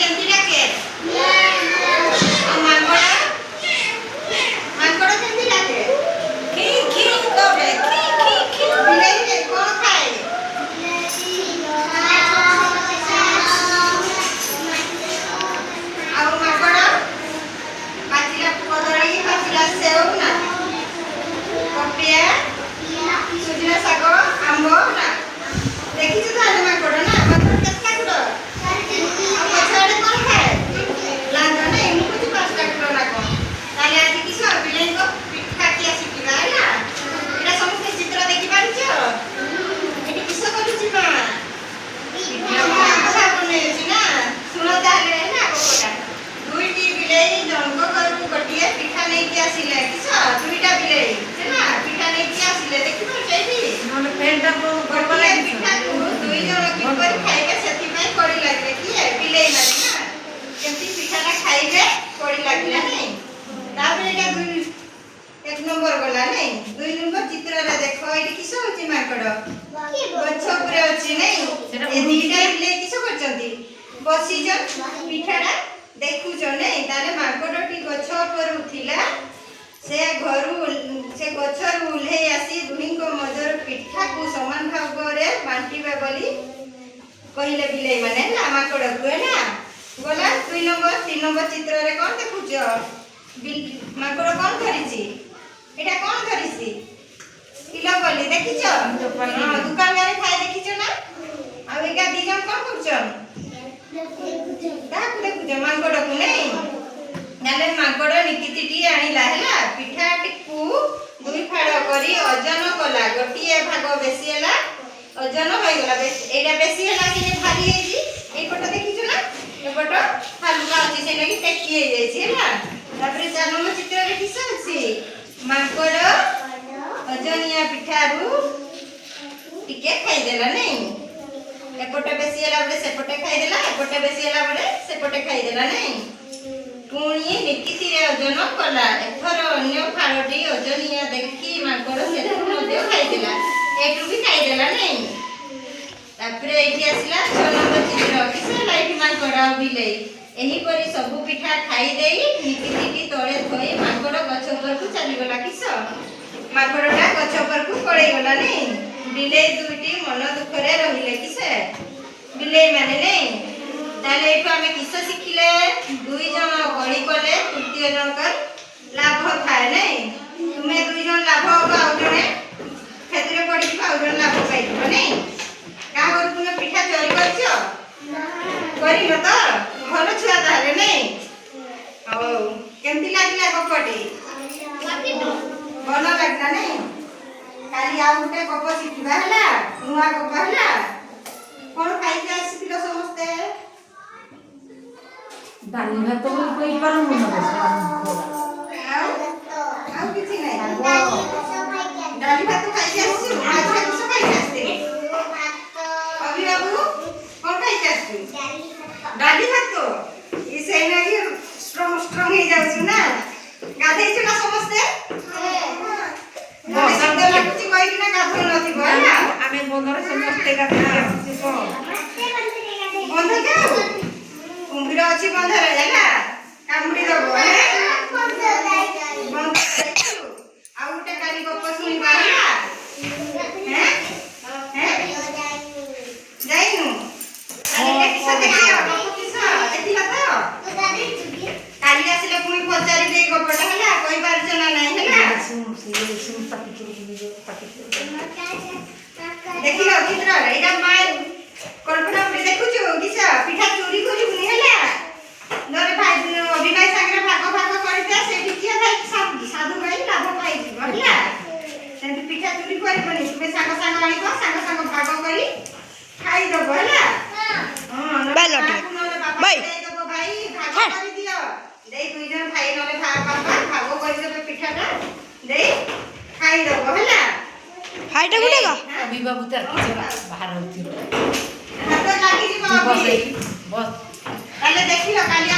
କେମିତି ଡାକେ? ଆଉ ମାଙ୍କଡ଼ ମାଙ୍କଡ଼ କେମିତି ଡାକେ? ଖି ଖି କରେ ଖି ଖି ଖି। ବିଲେଇ କଣ ଖାଏ? ଆଉ ମାଙ୍କଡ଼ ପାଚିଲା କଦଳୀ, ପାଚିଲା ସେଉ ନା କପିଆ, ସୁଜନା ଶାଗ, ଆମ୍ବ ନା ଦେଖିଛୁ ତାହେଲେ ମାଙ୍କଡ଼ ନା? ମାଙ୍କଡ଼ କେତେଟା ଗୋଡ଼? ଆଉ ପଛ ଆଡ଼େ କଣ ଖାଏ? ଲାଞ୍ଜ ନାଇଁ, ମୁଁ କହୁଛି 5ଟା ଗୋଡ଼ ନା କଣ? ତାହେଲେ ଆଜି କିସ ବିଲେଇଙ୍କ ପିଠା କିଆ ଶିଖିବା ହେଲା। ଏଇଟା ସମସ୍ତେ ଚିତ୍ର ଦେଖିପାରୁଛ? ଏଠି କିସ କରୁଛି ମା? ପିଠା ବନେଇଛି ନା? ଶୁଣ ତାହେଲେ ହେଲା ଗପଟା। ଦୁଇଟି ବିଲେଇ ଜଣଙ୍କ ଘରକୁ ଗୋଟିଏ ପିଠା ନେଇକି ଆସିଲେ। କିସ? ଦୁଇଟା ବିଲେଇ ହେଲା ପିଠା ନେଇକି ଆସିଲେ। ଦେଖିପାରୁଛ ଏଇଠି? ଗୋଟିଏ ପିଠାକୁ ଦୁଇ ଜଣ କିପରି ଖାଇବେ ସେଥିପାଇଁ କଡ଼ି ଲାଗିଲେ। କିଏ? ବିଲେଇ ମାନେ ନା କେମିତି ପିଠାଟା ଖାଇବେ କଡ଼ି ଲାଗିଲା ନାଇଁ। ତାପରେ ଏଇଟା 1 ନମ୍ବର ଗଲା ନାଇଁ। 2 ନମ୍ବର ଚିତ୍ରରେ ଦେଖ ଏଇଠି କିସ ହଉଛି? ମାଙ୍କଡ଼ ଗଛ ଉପରେ ଅଛି ନାଇଁ। ଏ ଦିଟା ବିଲେଇ କିସ କରୁଛନ୍ତି? ବସିଛନ୍ ପିଠାଟା ଦେଖୁଛ ନାଇଁ। ତାହେଲେ ମାଙ୍କଡ଼ଟି ଗଛ ଉପରୁ ଥିଲା। ସେ ଗଛରୁ ଓହ୍ଲେଇ ଆସି ଦୁହିଁଙ୍କ ମଧ୍ୟରୁ ପିଠାକୁ ସମାନ ଭାବରେ ବାଣ୍ଟିବେ ବୋଲି କହିଲେ ବିଲେଇ ମାନେ ହେଲା ମାଙ୍କଡ଼କୁ ହେଲା। ଗଲା 2 ନମ୍ବର। 3 ନମ୍ବର ଚିତ୍ରରେ କଣ ଦେଖୁଛ? ମାଙ୍କଡ଼ କଣ ଧରିଛି? ଏଇଟା କଣ ଧରିଛି? କିଲୋ ବୋଲି ଦେଖିଛ? ଦୋକାନରେ ଥାଏ ଦେଖିଛ ନା? ଆଉ ଏଇଟା 2 ଜଣ କଣ କରୁଛ? କାହାକୁ ଦେଖୁଛ? ମାଙ୍କଡ଼କୁ ନାଇଁ। ତାହେଲେ ମାଙ୍କଡ଼ ନିକିତିଟିଏ ଆଣିଲା ହେଲା। ପିଠାଟିକୁ 2 ଫାଳ କରି ଓଜନ କଲା। ଗୋଟିଏ ଭାଗ ବେଶୀ ହେଲା, ଓଜନ ହୋଇଗଲା। ଏଇଟା ବେଶୀ ହେଲା କି ଭାରି ହେଇଛି। ଏଇପଟ ଦେଖିଛ ନା? ଏପଟ ହାଲୁକା ଅଛି, ସେଇଟାକି ଟେକି ହେଇଯାଇଛି ହେଲା। ତାପରେ 4 ନମ୍ବର ଚିତ୍ରରେ କିସ ଅଛି? ମାଙ୍କଡ଼ ଓଜନିଆ ପିଠାରୁ ଟିକେ ଖାଇଦେଲା ନାଇଁ। ଏପଟେ ବେଶୀ ହେଲା ବେଳେ ସେପଟେ ଖାଇଦେଲା, ଏପଟେ ବେଶୀ ହେଲା ବେଳେ ସେପଟେ ଖାଇଦେଲା ନାଇଁ। ପୁଣି ନିକିତିରେ ଓଜନ କଲା। ଏଥର ଅନ୍ୟ ଫାଳଟି ଓଜନିଆ ଦେଖି ମାଙ୍କଡ଼ ସେଥିରୁ ମଧ୍ୟ ଖାଇଦେଲା। ଏଇଠୁ ବି ଖାଇଦେଲା ନାଇଁ। ତାପରେ ଏଇଠି ଆସିଲା 6 ନମ୍ବର ଚିତ୍ର। କିସ ହେଲା ଏଇଠି? ମାଙ୍କଡ଼ ଆଉ ବିଲେଇ ଏହିପରି ସବୁ ପିଠା ଖାଇଦେଇ ନିକିତିଟି ତଳେ ଥୋଇ ମାଙ୍କଡ଼ ଗଛ ଉପରକୁ ଚାଲିଗଲା। କିସ? ମାଙ୍କଡ଼ଟା ଗଛ ଉପରକୁ ପଳେଇଗଲା ନାଇଁ। ବିଲେଇ ଦୁଇଟି ମନ ଦୁଃଖରେ ରହିଲେ। କିସ? ବିଲେଇ ମାନେ ନାଇଁ। ତାହେଲେ ଏଇଠୁ ଆମେ କିସ ଶିଖିଲେ? 2 ଜଣ କଳି କଲେ ତୃତୀୟ ଜଣଙ୍କର ଲାଭ ଥାଏ ନାଇଁ। ତୁମେ 2 ଜଣ ଲାଭ ହବ, ଆଉ ଜଣେ କ୍ଷତିରେ ପଡ଼ିଯିବ, ଆଉ ଜଣେ ଲାଭ ପାଇଯିବ ନାଇଁ। କାହା ଘରୁ ତୁମେ ପିଠା ଚୋରି କରିଛ? କରିନ ତ? ଭଲ ଛୁଆ ତାହେଲେ ନାଇଁ। ହଉ କେମିତି ଲାଗିଲା ଗପଟି? ଭଲ ଲାଗିଲା ନାଇଁ। କାଲି ଆଉ ଗୋଟେ ଗପ ଶିଖିବା ହେଲା, ନୂଆ ଗପ ହେଲା। କଣ ଖାଇକି ଆସିଥିଲ ସମସ୍ତେ? ଡାଲି ଭାତ ବୋଲି କହିପାରୁନି ଆଉ କିଛି ନାହିଁ। ଡାଲି ଭାତ ଖାଇକି ଆସିଛୁ? ଆଜି କିସ ଖାଇକି ଆସିଥିଲି? ଅଭି ବାବୁ କଣ ଖାଇକି ଆସିଛୁ? ଡାଲି ଭାତ। ସେଇନାକି ଷ୍ଟ୍ରଙ୍ଗ ହେଇଯାଉଛୁ ନା? ଗାଧେଇଛୁ ନା ସମସ୍ତେ? ଶୀତ ଲାଗୁଛି କହିକିନା ଗାଧୋଇ ନଥିବ ହେଲା। ଆମେ ବନ୍ଧରେ ସମସ୍ତେ ଗାଧେଇକି ଆସିଛୁ ତ। ବନ୍ଧ ଯାଉ କୁମ୍ଭୀର ଅଛି ବନ୍ଧରେ ହେଲା, କାମୁଡି ଦବ। ବନ୍ଧ ଯାଇଛୁ? ଆଉ ଗୋଟେ କାଲି ଗପ ଶୁଣିବା ହେଲା। ଯାଇନୁ? କିସ ଦେଖିଲ? ଗପ କିସ ଦେଖିଲ ତ? କାଲି ଆସିଲେ ପୁଣି ପଚାରିବି ଏଇ ଗପଟା ହେଲା। କହିପାରୁଛ ନା ନାଇଁ ହେଲା? ଦେଖିଲ ଚିତ୍ର? ଏଇଟା ମା କଳ୍ପନା ଉପରେ ଦେଖୁଛୁ? କିସ ପିଠା ଚୋରି କରିବୁନି ହେଲା। ନହେଲେ ଅଭି ଭାଇ ସାଙ୍ଗରେ ଭାଗ କରିଦିଅ। ସେଇଠି କିଏ ଭାଇ ସାଧୁ ଭାଇ ଲାଭ ପାଇଯିବ ହେଲା। ସେମିତି ପିଠା ଚୋରି କରିବନି। ତୁମେ ସାଙ୍ଗ ଆଣିବ, ସାଙ୍ଗ ଭାଗ କରି ଖାଇଦବ ହେଲା। ନହେଲେ ବାପା ଦେଇଦବ ଭାଇ ଭାଗ କରିଦିଅ। ଦେଇ 2 ଜଣ ଭାଇ ନହେଲେ ବାପା ଭାଗ କରିଦେବେ ପିଠାଟା, ଦେଇ ଖାଇଦବ ହେଲା। ହାଇଟା ଗୋଟେ ଅଭିବାବୁ ତାର କିଛି ବାହାର ହଉଥିବ। ହାତ ଲାଗିଯିବ। ବସ ତାହେଲେ ଦେଖିଲ କାଲି